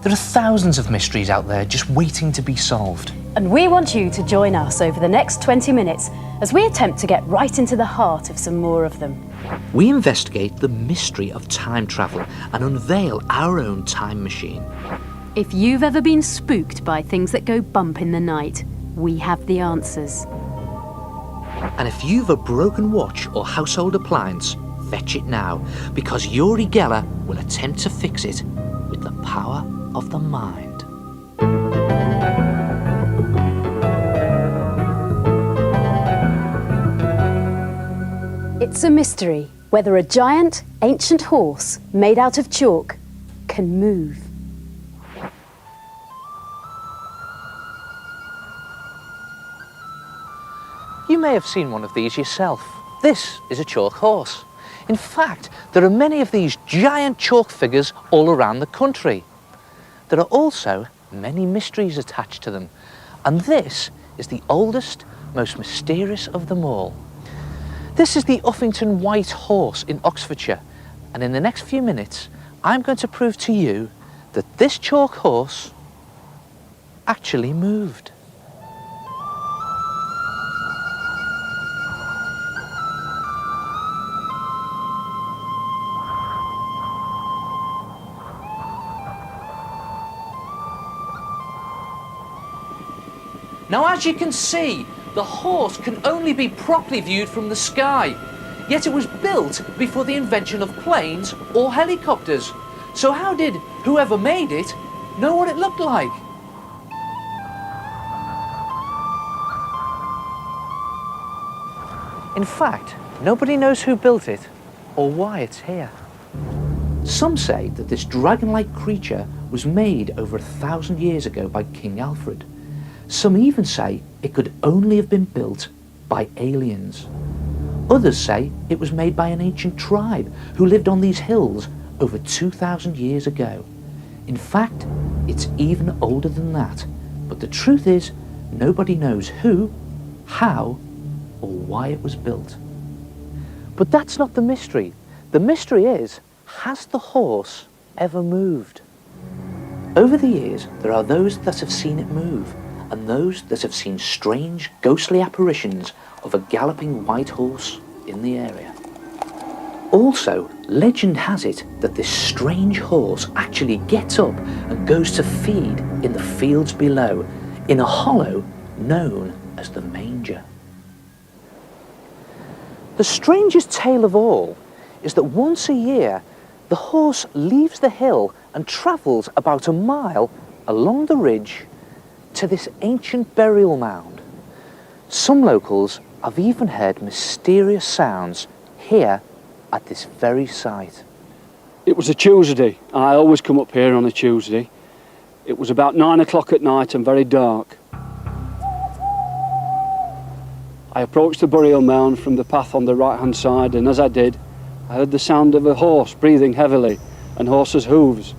There are thousands of mysteries out there just waiting to be solved. And we want you to join us over the next 20 minutes as we attempt to get right into the heart of some more of them. We investigate the mystery of time travel and unveil our own time machine. If you've ever been spooked by things that go bump in the night, we have the answers. And if you've a broken watch or household appliance, fetch it now, because Yuri Geller will attempt to fix it with the power of the mind. It's a mystery whether a giant, ancient horse made out of chalk can move. You may have seen one of these yourself. This is a chalk horse. In fact, there are many of these giant chalk figures all around the country. There are also many mysteries attached to them, and this is the oldest, most mysterious of them all. This is the Uffington White Horse in Oxfordshire, and in the next few minutes, I'm going to prove to you that this chalk horse actually moved. Now, as you can see, the horse can only be properly viewed from the sky. Yet it was built before the invention of planes or helicopters. So how did whoever made it know what it looked like? In fact, nobody knows who built it or why it's here. Some say that this dragon-like creature was made over 1,000 years ago by King Alfred. Some even say it could only have been built by aliens. Others say it was made by an ancient tribe who lived on these hills over 2,000 years ago. In fact, it's even older than that. But the truth is, nobody knows who, how, or why it was built. But that's not the mystery. The mystery is, has the horse ever moved? Over the years, there are those that have seen it move, and those that have seen strange, ghostly apparitions of a galloping white horse in the area. Also, legend has it that this strange horse actually gets up and goes to feed in the fields below, in a hollow known as the manger. The strangest tale of all is that once a year, the horse leaves the hill and travels about a mile along the ridge to this ancient burial mound. Some locals have even heard mysterious sounds here at this very site. It was a Tuesday. I always come up here on a Tuesday. It was about 9 o'clock at night and very dark. I approached the burial mound from the path on the right-hand side, and as I did, I heard the sound of a horse breathing heavily and horse's hooves.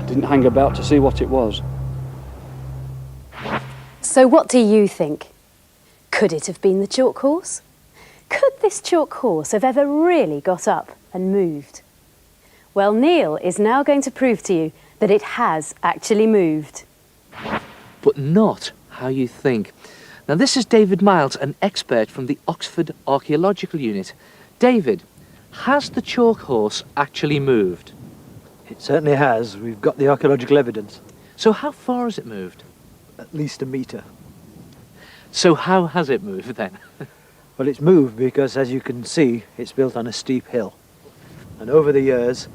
Didn't hang about to see what it was. So what do you think? Could it have been the chalk horse? Could this chalk horse have ever really got up and moved? Well, Neil is now going to prove to you that it has actually moved. But not how you think. Now, this is David Miles, an expert from the Oxford Archaeological Unit. David, has the chalk horse actually moved? It certainly has. We've got the archaeological evidence. So how far has it moved? At least a metre. So how has it moved then? Well, it's moved because, as you can see, it's built on a steep hill. And over the years,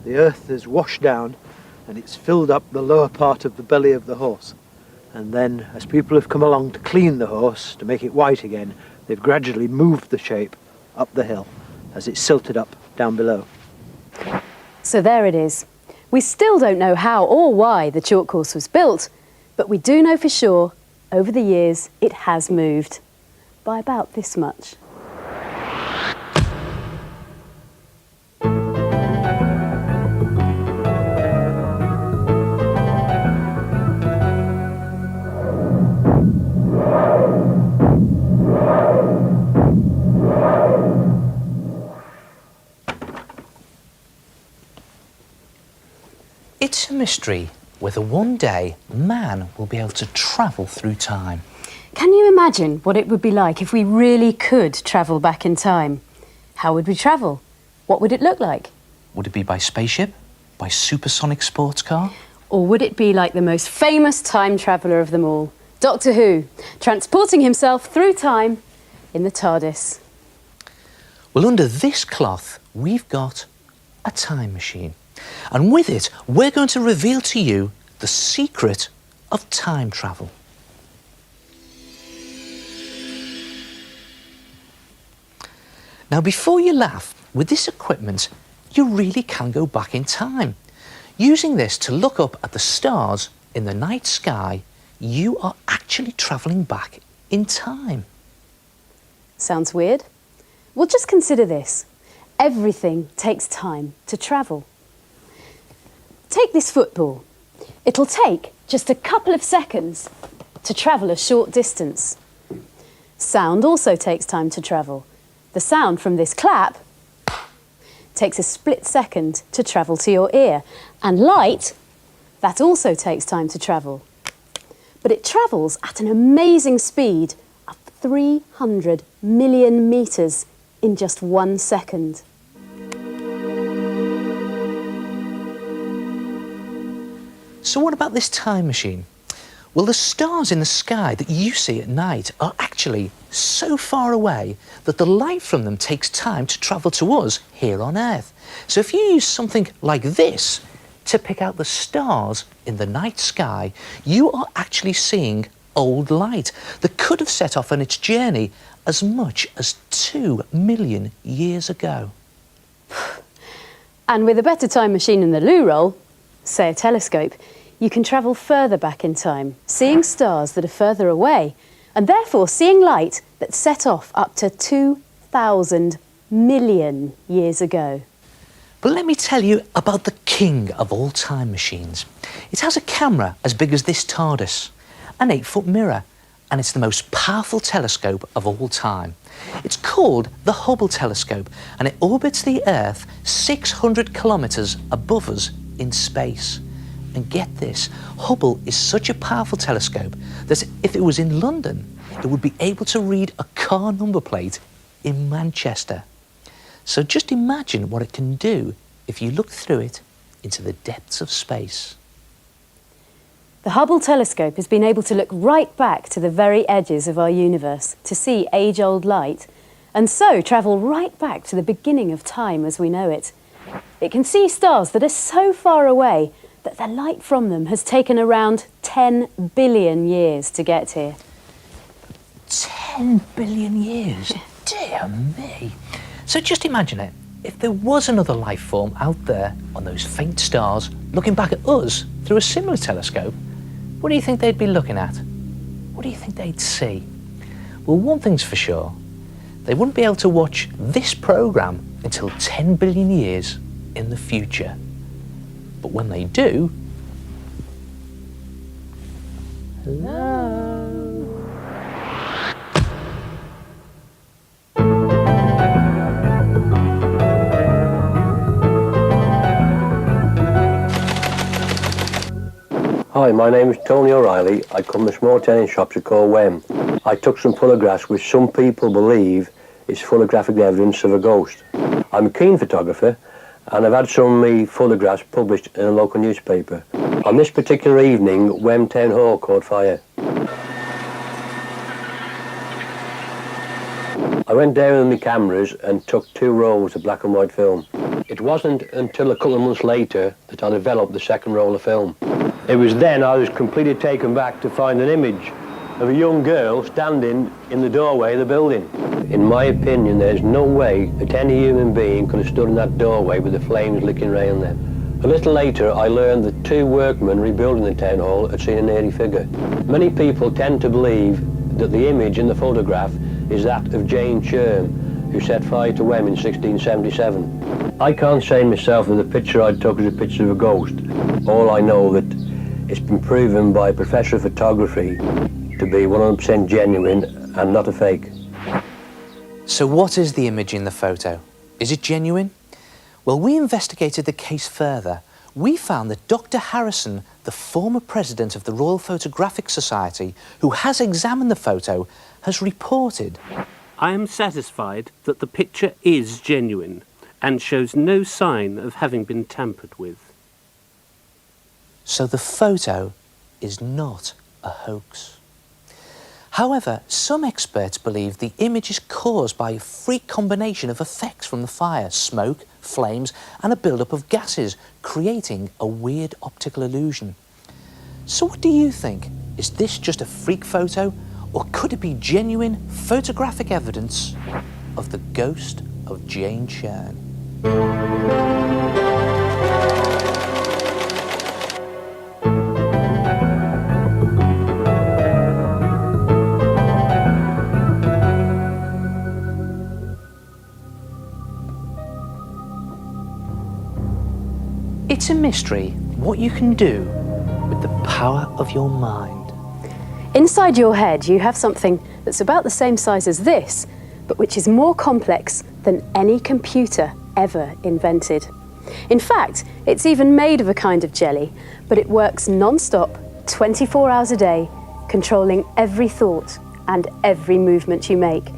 the earth has washed down and it's filled up the lower part of the belly of the horse. And then, as people have come along to clean the horse, to make it white again, they've gradually moved the shape up the hill as it's silted up down below. So there it is. We still don't know how or why the chalk horse was built, but we do know for sure, over the years, it has moved. By about this much. It's a mystery whether one day man will be able to travel through time. Can you imagine what it would be like if we really could travel back in time? How would we travel? What would it look like? Would it be by spaceship? By supersonic sports car? Or would it be like the most famous time traveller of them all, Doctor Who, transporting himself through time in the TARDIS? Well, under this cloth, we've got a time machine. And with it, we're going to reveal to you the secret of time travel. Now, before you laugh, with this equipment, you really can go back in time. Using this to look up at the stars in the night sky, you are actually travelling back in time. Sounds weird? Well, just consider this. Everything takes time to travel. Take this football. It'll take just a couple of seconds to travel a short distance. Sound also takes time to travel. The sound from this clap takes a split second to travel to your ear. And light, that also takes time to travel. But it travels at an amazing speed of 300 million metres in just 1 second. So what about this time machine? Well, the stars in the sky that you see at night are actually so far away that the light from them takes time to travel to us here on Earth. So if you use something like this to pick out the stars in the night sky, you are actually seeing old light that could have set off on its journey as much as 2 million years ago. And with a better time machine in the loo roll, say a telescope, you can travel further back in time, seeing stars that are further away, and therefore seeing light that set off up to 2,000 million years ago. But let me tell you about the king of all time machines. It has a camera as big as this TARDIS, an 8-foot mirror, and it's the most powerful telescope of all time. It's called the Hubble telescope, and it orbits the Earth 600 kilometres above us in space. And get this, Hubble is such a powerful telescope that if it was in London, it would be able to read a car number plate in Manchester. So just imagine what it can do if you look through it into the depths of space. The Hubble telescope has been able to look right back to the very edges of our universe to see age-old light, and so travel right back to the beginning of time as we know it. It can see stars that are so far away that the light from them has taken around 10 billion years to get here. 10 billion years? Dear me. So just imagine it. If there was another life form out there on those faint stars looking back at us through a similar telescope, what do you think they'd be looking at? What do you think they'd see? Well, one thing's for sure. They wouldn't be able to watch this programme until 10 billion years in the future. But when they do... Hello? Hi, my name is Tony O'Reilly. I come from a small town in Shropshire called Wem. I took some photographs which some people believe is photographic evidence of a ghost. I'm a keen photographer and I've had some of my photographs published in a local newspaper. On this particular evening, Wem Town Hall caught fire. I went down with my cameras and took 2 rolls of black and white film. It wasn't until a couple of months later that I developed the second roll of film. It was then I was completely taken back to find an image of a young girl standing in the doorway of the building. In my opinion, there's no way that any human being could have stood in that doorway with the flames licking around them. A little later, I learned that 2 workmen rebuilding the town hall had seen an eerie figure. Many people tend to believe that the image in the photograph is that of Jane Sherm, who set fire to Wem in 1677. I can't say myself that the picture I took is a picture of a ghost. All I know that it's been proven by a professor of photography to be 100% genuine and not a fake. So what is the image in the photo? Is it genuine? Well, we investigated the case further we found that Dr. Harrison, the former president of the Royal Photographic Society, who has examined the photo, has reported, I am satisfied that the picture is genuine and shows no sign of having been tampered with. so the photo is not a hoax. However, some experts believe the image is caused by a freak combination of effects from the fire, smoke, flames, and a build-up of gases, creating a weird optical illusion. So what do you think? Is this just a freak photo, or could it be genuine photographic evidence of the ghost of Jane Churn? It's a mystery what you can do with the power of your mind. Inside your head, you have something that's about the same size as this, but which is more complex than any computer ever invented. In fact, it's even made of a kind of jelly, but it works non-stop, 24 hours a day, controlling every thought and every movement you make,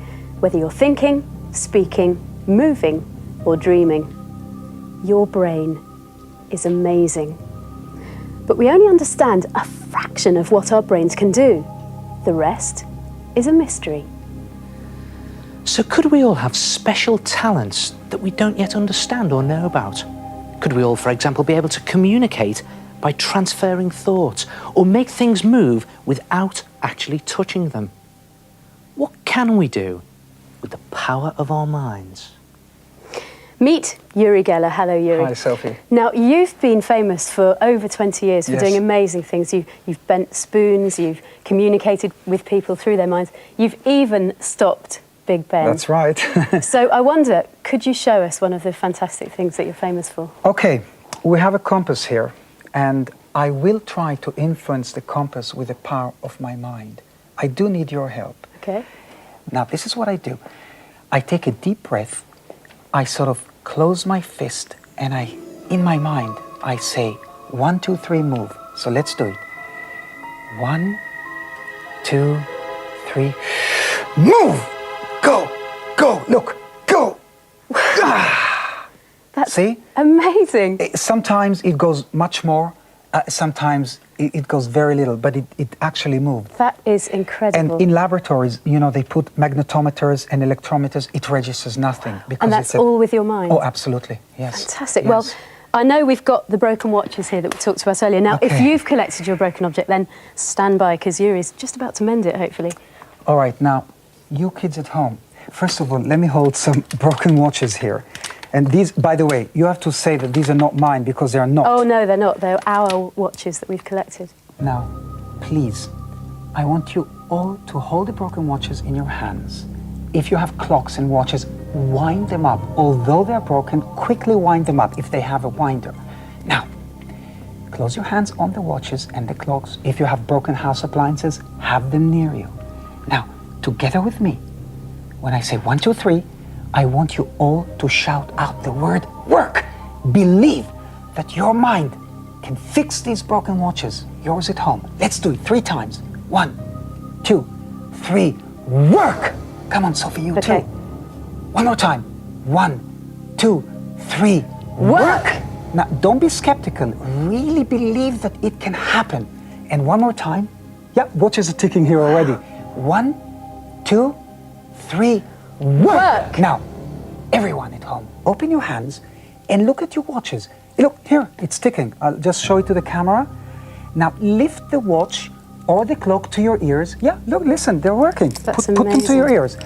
whether you're thinking, speaking, moving, or dreaming. Your brain is amazing. But we only understand a fraction of what our brains can do. The rest is a mystery. So could we all have special talents that we don't yet understand or know about? Could we all, for example, be able to communicate by transferring thoughts or make things move without actually touching them? What can we do with the power of our minds? Meet Uri Geller. Hello, Uri. Hi, Sophie. Now, you've been famous for over 20 years for Yes. doing amazing things. You've bent spoons, you've communicated with people through their minds, you've even stopped Big Ben. That's right. So I wonder, could you show us one of the fantastic things that you're famous for? Okay, we have a compass here, and I will try to influence the compass with the power of my mind. I do need your help. Okay. Now, this is what I do. I take a deep breath, I sort of close my fist, and in my mind, I say, 1, 2, 3, move. So let's do it. 1, 2, 3, move! Go! Go! Look! Go! That's See? amazing. Sometimes it goes much more, sometimes it goes very little, but it actually moved. That is incredible. And in laboratories, you know, they put magnetometers and electrometers, it registers nothing. Because And that's all with your mind? Oh, absolutely, yes. Fantastic. Yes. Well, I know we've got the broken watches here that we talked about earlier. Now, if Okay. you've collected your broken object, then stand by, because Yuri's just about to mend it, hopefully. All right, now, you kids at home, first of all, let me hold some broken watches here. And these, by the way, you have to say that these are not mine, because they are not. Oh, no, they're not. They're our watches that we've collected. Now, please, I want you all to hold the broken watches in your hands. If you have clocks and watches, wind them up. Although they're broken, quickly wind them up if they have a winder. Now, close your hands on the watches and the clocks. If you have broken house appliances, have them near you. Now, together with me, when I say 1, 2, 3, I want you all to shout out the word work. Believe that your mind can fix these broken watches, yours at home. Let's do it 3 times. 1, 2, 3, work! Come on, Sophie, you Okay. too. One more time. 1, 2, 3, work! Now, don't be skeptical. Really believe that it can happen. And one more time. Yeah, watches are ticking here already. 1, 2, 3, work! Now, everyone at home, open your hands and look at your watches. Look, here, it's ticking. I'll just show it to the camera. Now, lift the watch or the clock to your ears. Yeah, look, listen, they're working. That's Put them to your ears.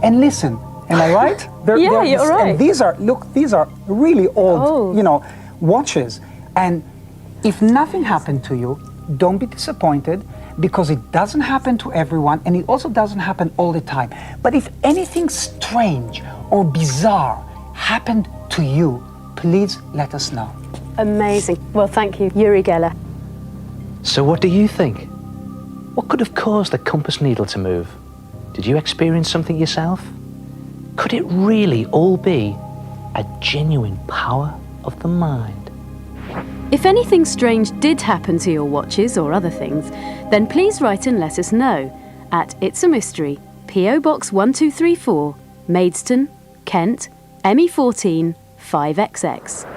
And listen, am I right? Yeah, you're right. And these are, look, these are really old, you know, watches. And if nothing happened to you, don't be disappointed, because it doesn't happen to everyone, and it also doesn't happen all the time. But if anything strange or bizarre happened to you, please let us know. Amazing. Well, thank you, Uri Geller. So what do you think? What could have caused the compass needle to move? Did you experience something yourself? Could it really all be a genuine power of the mind? If anything strange did happen to your watches or other things, then please write and let us know at It's a Mystery, PO Box 1234, Maidstone, Kent, ME14 5XX.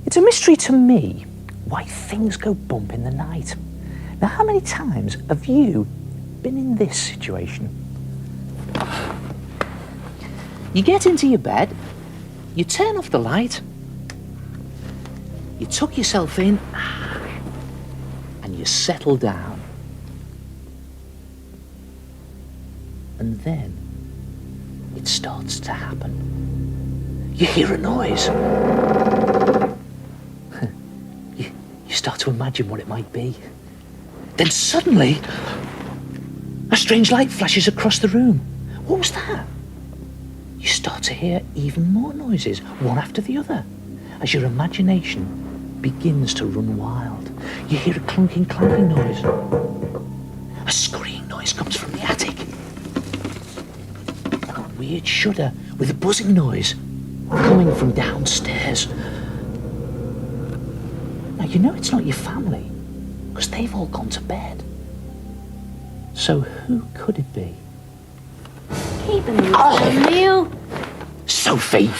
It's a mystery to me why things go bump in the night. Now, how many times have you been in this situation? You get into your bed, you turn off the light, you tuck yourself in, and you settle down. And then it starts to happen. You hear a noise. You start to imagine what it might be. Then suddenly, a strange light flashes across the room. What was that? You start to hear even more noises, one after the other, as your imagination begins to run wild. You hear a clunking, clanking noise. A scurrying noise comes from the attic. And a weird shudder with a buzzing noise coming from downstairs. Now, you know it's not your family, because they've all gone to bed. So who could it be? Keep them down, Neil. Sophie!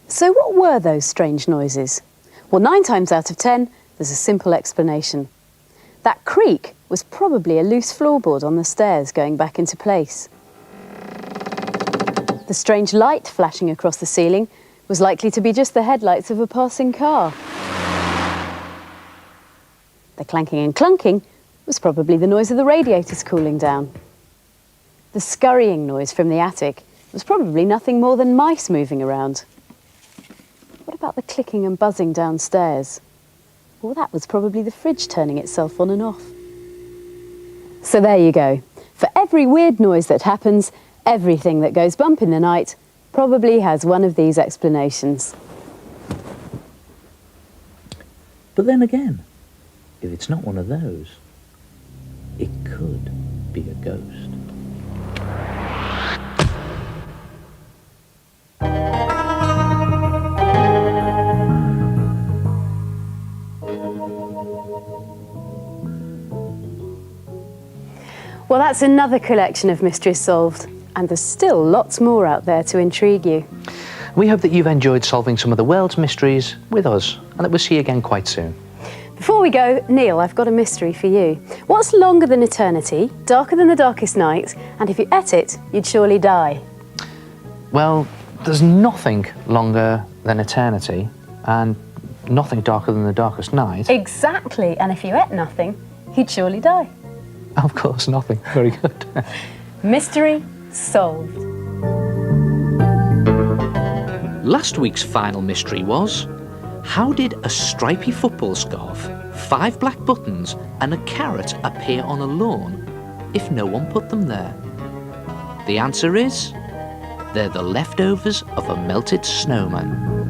So what were those strange noises? Well, 9 times out of 10, there's a simple explanation. That creak was probably a loose floorboard on the stairs going back into place. The strange light flashing across the ceiling was likely to be just the headlights of a passing car. The clanking and clunking was probably the noise of the radiators cooling down. The scurrying noise from the attic was probably nothing more than mice moving around. What about the clicking and buzzing downstairs? Well, that was probably the fridge turning itself on and off. So there you go. For every weird noise that happens, everything that goes bump in the night probably has one of these explanations. But then again, if it's not one of those, it could be a ghost. Well, that's another collection of mysteries solved, and there's still lots more out there to intrigue you. We hope that you've enjoyed solving some of the world's mysteries with us, and that we'll see you again quite soon. Before we go, Neil, I've got a mystery for you. What's longer than eternity, darker than the darkest night, and if you ate it, you'd surely die? Well, there's nothing longer than eternity, and nothing darker than the darkest night. Exactly, and if you ate nothing, you'd surely die. Of course, nothing. Very good. Mystery solved. Last week's final mystery was, how did a stripy football scarf, 5 black buttons and a carrot appear on a lawn if no one put them there? The answer is, they're the leftovers of a melted snowman.